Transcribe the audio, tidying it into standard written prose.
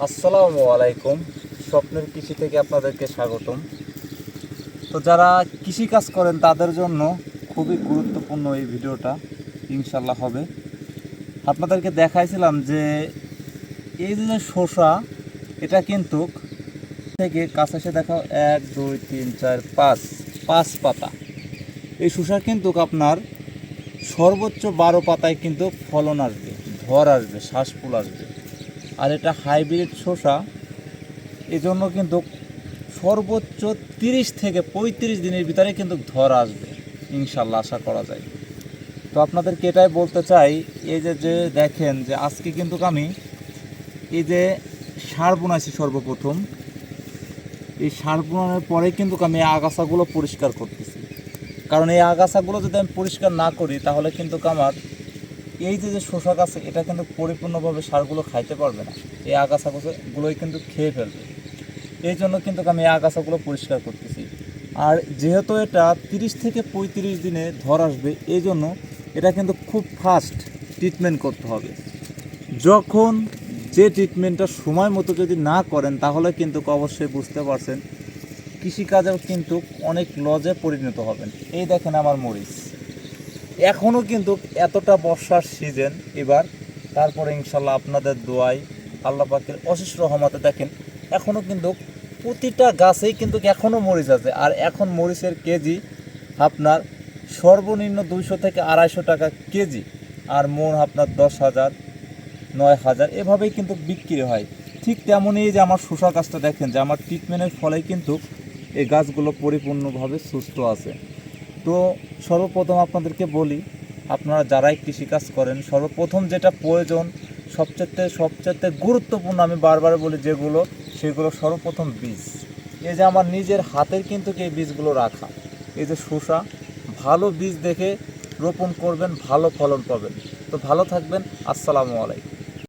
আসসালামু আলাইকুম। স্বপ্নের কৃষি থেকে আপনাদেরকে স্বাগতম। তো যারা কৃষি কাজ করেন তাদের জন্য খুবই গুরুত্বপূর্ণ এই ভিডিওটা ইনশাল্লাহ হবে। আপনাদেরকে দেখাইছিলাম যে এই যে শসা, এটা কিন্তু থেকে কাছে এসে দেখা 1 2 3 4 5 পাতা। এই শসা কিন্তু আপনার সর্বোচ্চ 12 পাতায় কিন্তু ফলন আসবে, ধর আসবে, শ্বাসফুল আসবে। আর এটা হাইব্রিড শসা, এজন্য কিন্তু সর্বোচ্চ 30 থেকে 35 দিনের ভিতরে কিন্তু ধর আসবে ইনশাল্লাহ, আশা করা যায়। তো আপনাদেরকে এটাই বলতে চাই, এই যে দেখেন যে আজকে কিন্তু আমি এই যে সার বুনাইছি সর্বপ্রথম। এই সার বুনানোর পরে কিন্তু আমি এই আগাছাগুলো পরিষ্কার করতেছি, কারণ এই আগাছাগুলো যদি আমি পরিষ্কার না করি তাহলে কিন্তু আমার এই যে শসা গাছ, এটা কিন্তু পরিপূর্ণভাবে সারগুলো খাইতে পারবে না। এই আগাছাগুলোই কিন্তু খেয়ে ফেলবে। এই জন্য কিন্তু আমি এই আগাছাগুলো পরিষ্কার করতেছি। আর যেহেতু এটা 30 থেকে 35 দিনে ধর আসবে, এই জন্য এটা কিন্তু খুব ফাস্ট ট্রিটমেন্ট করতে হবে। যখন যে ট্রিটমেন্টটা সময় মতো যদি না করেন তাহলে কিন্তু অবশ্যই বুঝতে পারছেন কৃষিকাজেও কিন্তু অনেক লজে পরিণত হবেন। এই দেখেন আমার মরিচ, এখনও কিন্তু এতটা বর্ষার সিজন এবার, তারপরে ইনশাল্লাহ আপনাদের দোয়ায় আল্লাহ পাকের অশেষ রহমতে দেখেন এখনও কিন্তু প্রতিটা গাছেই কিন্তু এখনও মরিচ আছে। আর এখন মরিচের কেজি আপনার সর্বনিম্ন 200 থেকে 250 টাকা কেজি, আর মন আপনার 10,000 9,000 এভাবেই কিন্তু বিক্রি হয়। ঠিক তেমনই যে আমার শসা গাছটা দেখেন যে আমার ট্রিটমেন্টের ফলেই কিন্তু এই গাছগুলো পরিপূর্ণভাবে সুস্থ আছে। তো সর্বপ্রথম আপনাদেরকে বলি, আপনারা যারাই কৃষিকাজ করেন সর্বপ্রথম যেটা প্রয়োজন, সবচেয়ে গুরুত্বপূর্ণ আমি বারবার বলি যেগুলো, সেগুলো সর্বপ্রথম বীজ। এই যে আমার নিজের হাতের কিন্তু এই বীজগুলো রাখা, এই যে শসা, ভালো বীজ দেখে রোপণ করবেন, ভালো ফলন পাবেন। তো ভালো থাকবেন। আসসালামু আলাইকুম।